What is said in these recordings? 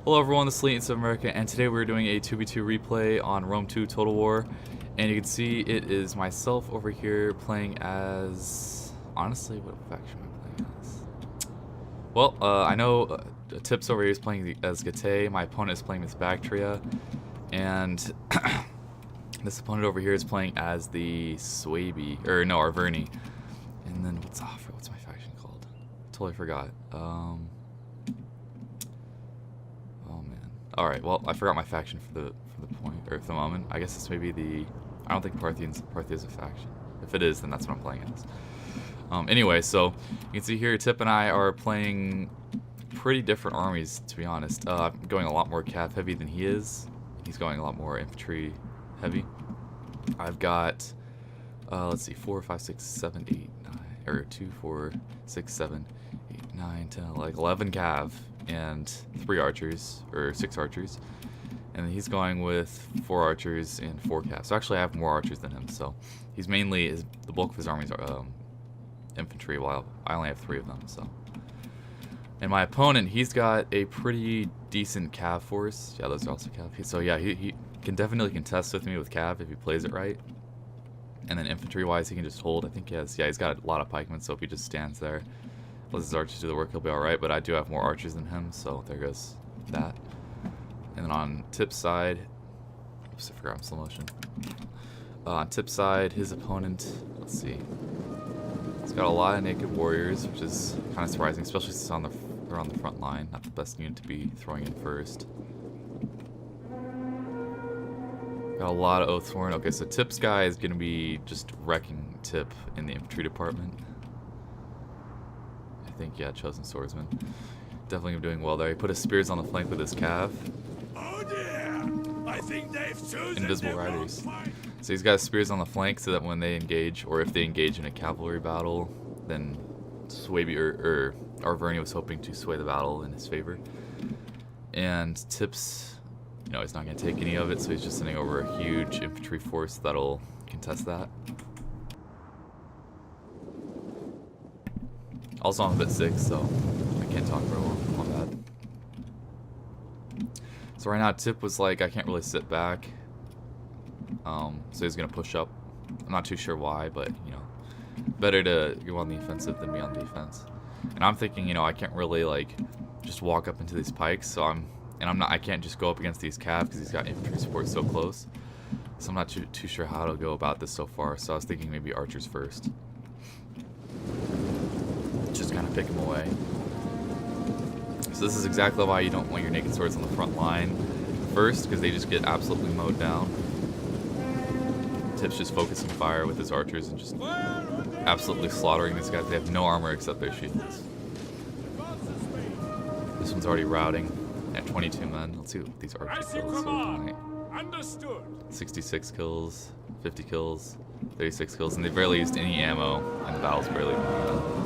Hello everyone, this is Elite of America, and today we're doing a 2v2 replay on Rome 2 Total War. And you can see it is myself over here playing as... Honestly, what faction am I playing as? Well, I know Tips over here is playing as Getae, my opponent is playing as Baktria, and this opponent over here is playing as the Arverni. And then, what's my faction called? Totally forgot. Alright, well, I forgot my faction for the for the moment. I guess this may be the... I don't think Parthia is a faction. If it is, then that's what I'm playing as. Anyway, so you can see here Tip and I are playing pretty different armies, to be honest. I'm going a lot more cav heavy than he is. He's going a lot more infantry heavy. I've got, let's see, 4, 5, 6, 7, 8, 9, or 2, 4, 6, 7, 8, 9, 10, like 11 cav. And 3 archers, or 6 archers, and then he's going with 4 archers and 4 cav. So actually I have more archers than him, so he's mainly, the bulk of his armies are infantry, while I only have 3 of them. So, and my opponent, he's got a pretty decent cav force. Yeah, those are also cav. So yeah, he can definitely contest with me with cav if he plays it right. And then infantry wise, he can just hold. I think he's got a lot of pikemen, so if he just stands there, let his archers do the work, he'll be alright, but I do have more archers than him, so there goes that. And then on Tip's side, oops, I forgot I'm slow motion. On Tip's side, his opponent, let's see, he's got a lot of naked warriors, which is kind of surprising, especially since they're on the front line. Not the best unit to be throwing in first. Got a lot of Oathsworn. Okay, so Tip's guy is going to be just wrecking Tip in the infantry department. I think, yeah, Chosen Swordsman. Definitely doing well there. He put his spears on the flank with his cav. Oh dear! I think they've chosen Invisible riders. So he's got spears on the flank so that when they engage, or if they engage in a cavalry battle, then Arverni was hoping to sway the battle in his favor. And Tips, he's not going to take any of it, so he's just sending over a huge infantry force that'll contest that. Also, I'm a bit sick, so I can't talk very well on that. So right now, Tip was like, I can't really sit back. So he's going to push up. I'm not too sure why, but, better to go on the offensive than be on defense. And I'm thinking, I can't really, just walk up into these pikes, so I can't just go up against these cav because he's got infantry support so close. So I'm not too sure how to go about this so far, so I was thinking maybe archers first. Just kind of pick him away. So this is exactly why you don't want your naked swords on the front line first, because they just get absolutely mowed down. Tip's just focusing fire with his archers and just absolutely slaughtering these guys. They have no armor except their shields. This one's already routing at 22 men. Let's see what these archers kills so Understood. 66 kills, 50 kills, 36 kills, and they barely used any ammo, and the battle's barely won.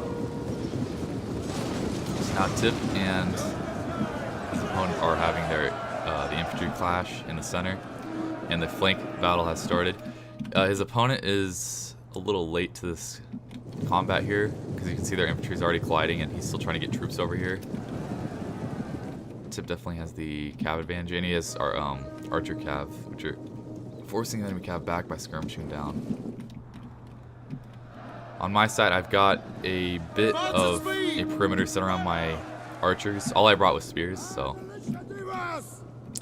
Now Tip and his opponent are having the infantry clash in the center, and the flank battle has started. His opponent is a little late to this combat here, because you can see their infantry is already colliding, and he's still trying to get troops over here. Tip definitely has the cav advantage, and he has our archer cav, which are forcing the enemy cav back by skirmishing down. On my side, I've got a bit of a perimeter set around my archers. All I brought was spears, so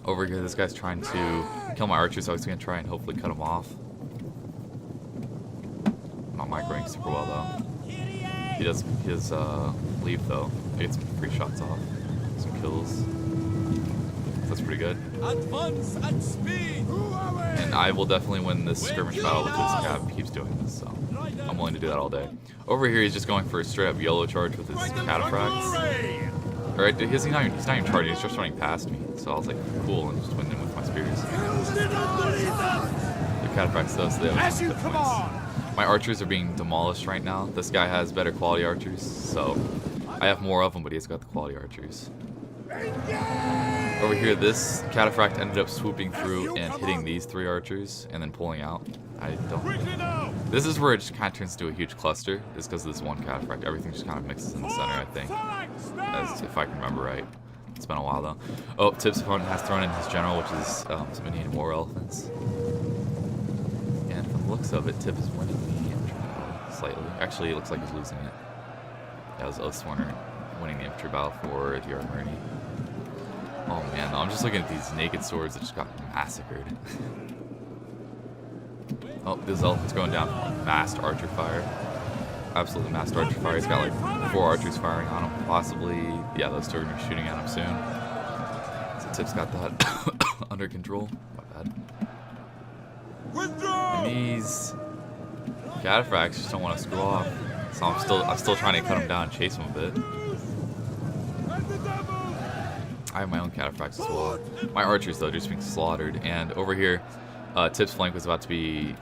over here this guy's trying to kill my archers, so I was going to try and hopefully cut him off. Not microing super well though. He does leave though. I get some free shots off, some kills. That's pretty good. Advance at speed. And I will definitally win this skirmish battle with this cav. He keeps doing this, so I'm willing to do that all day. Over here, he's just going for a straight up yellow charge with his cataphracts. Alright, he's not even charging, he's just running past me. So I was like, cool, and just went in with my spears. The cataphracts though, so they have hit points. My archers are being demolished right now. This guy has better quality archers, so I have more of them, but he's got the quality archers. Over here, this cataphract ended up swooping through and hitting these 3 archers and then pulling out. I don't... This is where it just kind of turns into a huge cluster, is because of this one cataphract. Everything just kind of mixes in the center, I think, as if I can remember right. It's been a while though. Oh, Tip's opponent has thrown in his general, which is some Indian war elephants. And from the looks of it, Tip is winning the infantry battle slightly. Actually, it looks like he's losing it. That was Oathsworner winning the infantry battle for the Armenians. Oh man, I'm just looking at these naked swords that just got massacred. Oh, this elephant's going down from massed archer fire. Absolutely massed archer fire. He's got like 4 archers firing on him. Possibly, yeah, those 2 are going to be shooting at him soon. So Tip's got that under control. Not bad. And these cataphracts just don't want to screw off. So I'm still trying to cut him down and chase him a bit. I have my own cataphracts as well. My archers though just being slaughtered. And over here, Tip's flank was about to be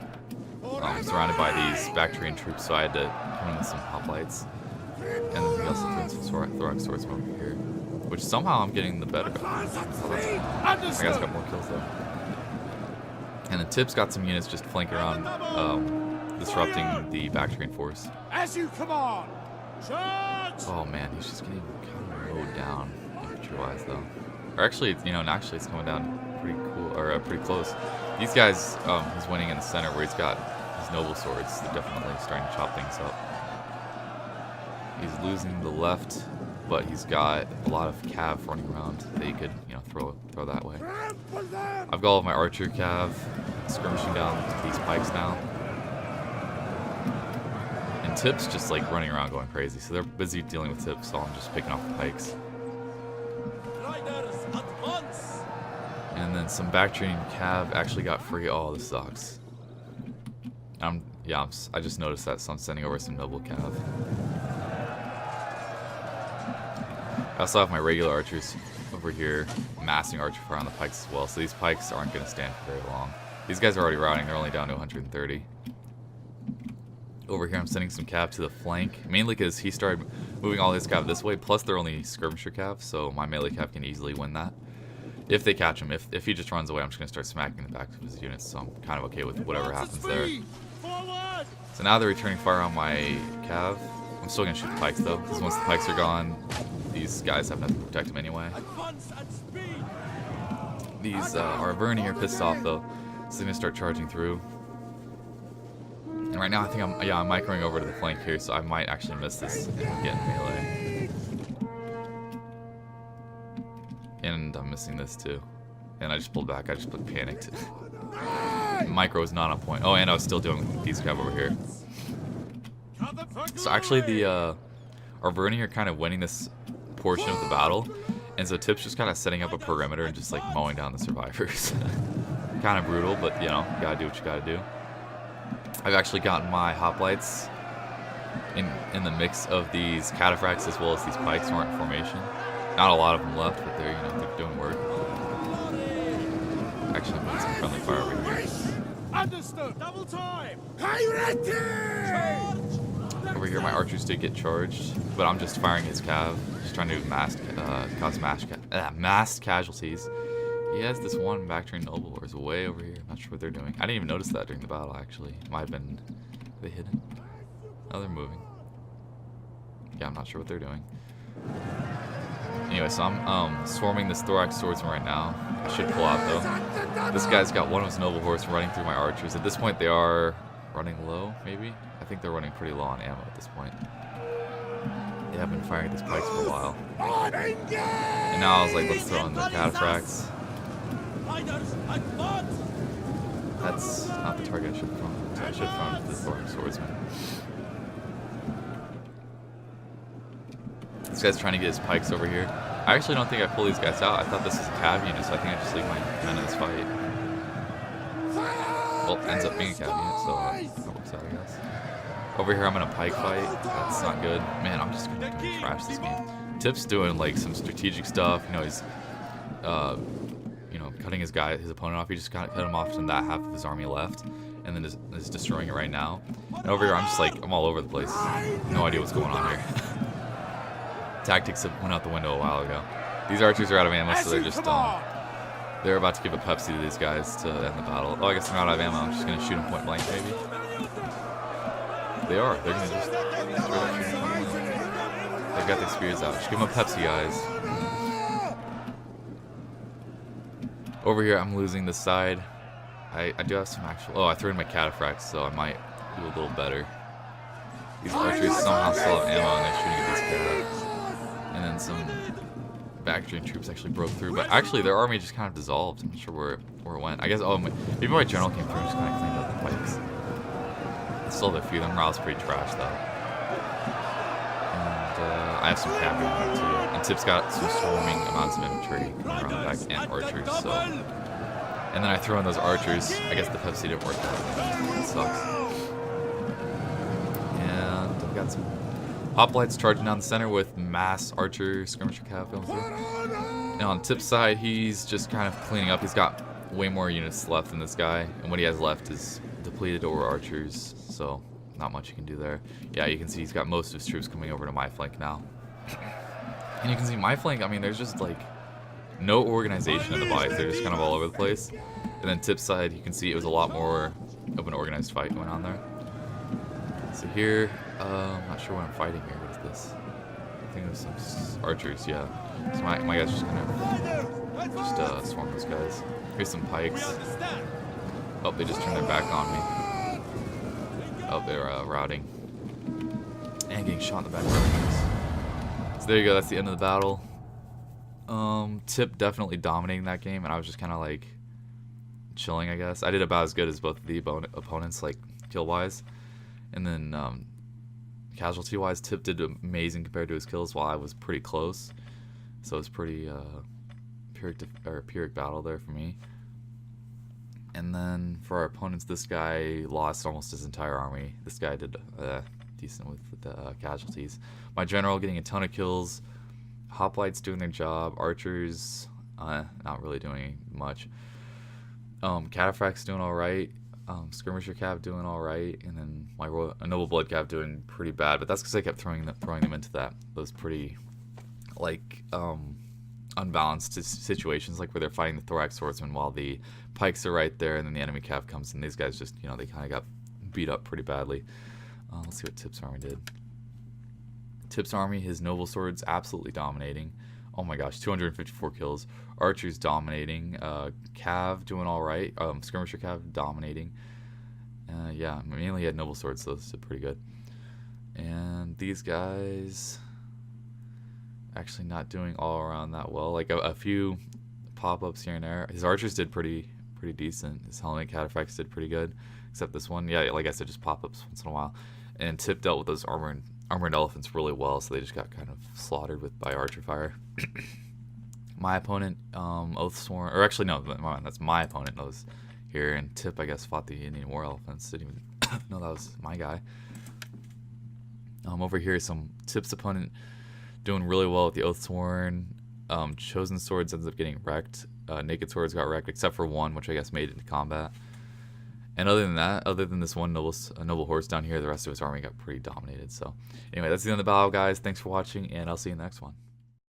surrounded by these Bactrian troops, so I had to come in with some hoplites. And then we also threw in some thorax swordsmen over here, which somehow I'm getting the better of. My guys got more kills though. And then Tip's got some units just flanking around, disrupting the Bactrian force. As you command. Charge! Oh man, he's just getting kind of mowed down infantry-wise though. Or actually, actually it's coming down pretty cool, or pretty close. These guys, he's winning in the center where he's got his noble swords. They're definitely starting to chop things up. He's losing the left, but he's got a lot of cav running around that he could, throw that way. I've got all of my archer cav skirmishing down these pikes now. And Tip's just like running around going crazy, so they're busy dealing with Tip, so I'm just picking off the pikes. And then some Bactrian cav actually got free. Oh, this sucks. I just noticed that, so I'm sending over some noble cav. I also have my regular archers over here massing archer fire on the pikes as well, so these pikes aren't going to stand for very long. These guys are already routing, they're only down to 130. Over here I'm sending some cav to the flank, mainly because he started moving all his cav this way, plus they're only skirmisher cav, so my melee cav can easily win that. If they catch him. If he just runs away, I'm just going to start smacking the back of his units, so I'm kind of okay with whatever happens there. So now they're returning fire on my cav. I'm still going to shoot the pikes though, because once the pikes are gone, these guys have nothing to protect them anyway. These Arverni are pissed off though, so they're going to start charging through. And right now I think I'm microing over to the flank here, so I might actually miss this and get in melee. And I'm missing this too. And I just pulled back, I just panicked. Micro is not on point. Oh, and I was still doing these cav over here. So actually the Arverni are kind of winning this portion of the battle. And so Tip's just kind of setting up a perimeter and just like mowing down the survivors. Kind of brutal, but you gotta do what you gotta do. I've actually gotten my hoplites in the mix of these cataphracts as well as these pikes who aren't in formation. Not a lot of them left, but they're they're doing work. Actually, I'm putting some friendly fire over here. Understood. Double time. Over here, my archers did get charged, but I'm just firing his cav, just trying to cause mass casualties. He has this one Bactrian noble wars way over here. I'm not sure what they're doing. I didn't even notice that during the battle. Actually, might have been they hidden. Oh, they're moving. Yeah, I'm not sure what they're doing. Anyway, so I'm swarming this thorax swordsman right now. I should pull out though. This guy's got one of his noble horse running through my archers. At this point, they are running low. Maybe I think they're running pretty low on ammo at this point. They have been firing these pikes for a while. And now I was like, let's throw in the cataphracts. That's not the target I should have thrown. I should have thrown the thorax swordsman. This guy's trying to get his pikes over here. I actually don't think I pull these guys out. I thought this was a cav unit, so I think I just leave my men in this fight. Well, it ends up being a cav unit, so that works out, I guess. Over here, I'm in a pike fight. That's not good. Man, I'm just gonna trash this game. Tip's doing like some strategic stuff. He's cutting his opponent off. He just cut him off from that half of his army left, and then is destroying it right now. And over here, I'm all over the place. No idea what's going on here. Tactics went out the window a while ago. These archers are out of ammo, so they're just they're about to give a Pepsi to these guys to end the battle. Oh, I guess they're not out of ammo. I'm just gonna shoot them point blank, maybe. They are. They're gonna just straight up shoot them point blank. They've got their spears out. Just give them a Pepsi, guys. Over here, I'm losing this side. I do have some actual... Oh, I threw in my cataphracts, so I might do a little better. These archers somehow still have ammo, and they're shooting at these catas. And then some Bactrian troops actually broke through, but actually their army just kind of dissolved. I'm not sure where it went. I guess, oh, maybe my general came through and just kind of cleaned up the pikes. Still have a few of them. Morale's pretty trash, though. And I have some cav going on, too. And Tip's got some swarming amounts of infantry coming around the back and archers, so... And then I throw in those archers. I guess the Pepsi didn't work out. It sucks. And I've got some hoplites charging down the center with mass archer skirmisher cav going through. And on Tip's side, he's just kind of cleaning up. He's got way more units left than this guy. And what he has left is depleted over archers. So not much you can do there. Yeah, you can see he's got most of his troops coming over to my flank now. And you can see my flank, I mean, there's just like no organization in the fight. They're just kind of all over the place. And then Tip's side, you can see it was a lot more of an organized fight going on there. So here, I'm not sure what I'm fighting here. What is this? I think it was some archers, yeah. So my guys just kind of swarm those guys. Here's some pikes. Oh, they just turned their back on me. Oh, they're routing. And getting shot in the back. So there you go, that's the end of the battle. Tip definitely dominating that game, and I was just kind of like chilling, I guess. I did about as good as both of the opponents, like kill-wise. And then casualty-wise, Tip did amazing compared to his kills, while I was pretty close. So it was pretty Pyrrhic battle there for me. And then for our opponents, this guy lost almost his entire army. This guy did decent with the casualties. My general getting a ton of kills. Hoplites doing their job. Archers not really doing much. Cataphracts doing alright. Skirmisher cav doing alright. And then my Noble Blood cav doing pretty bad. But that's because I kept throwing them into those pretty like unbalanced situations, like where they're fighting the thorax swordsman while the pikes are right there, and then the enemy cav comes and these guys just, you know, they kind of got beat up pretty badly. Let's see what Tip's army did. Tip's army, his noble swords absolutely dominating. Oh my gosh, 254 kills. Archers dominating. Cav doing all right. Skirmisher cav dominating. Yeah, mainly he had noble swords, so this did pretty good. And these guys actually not doing all around that well. Like a few pop-ups here and there. His archers did pretty decent. His Hellenic cataphracts did pretty good, except this one. Yeah, like I said, just pop-ups once in a while. And Tip dealt with those armored elephants really well, so they just got kind of slaughtered by archer fire. My opponent, Oathsworn, or actually no, that's my opponent was here, and Tip, I guess, fought the Indian war elephants. Didn't even know that was my guy. Over here, some Tip's opponent doing really well with the Oathsworn. Chosen swords ends up getting wrecked. Naked swords got wrecked, except for one, which I guess made it into combat. And other than that, other than this one noble horse down here, the rest of his army got pretty dominated. So anyway, that's the end of the battle, guys. Thanks for watching, and I'll see you in the next one.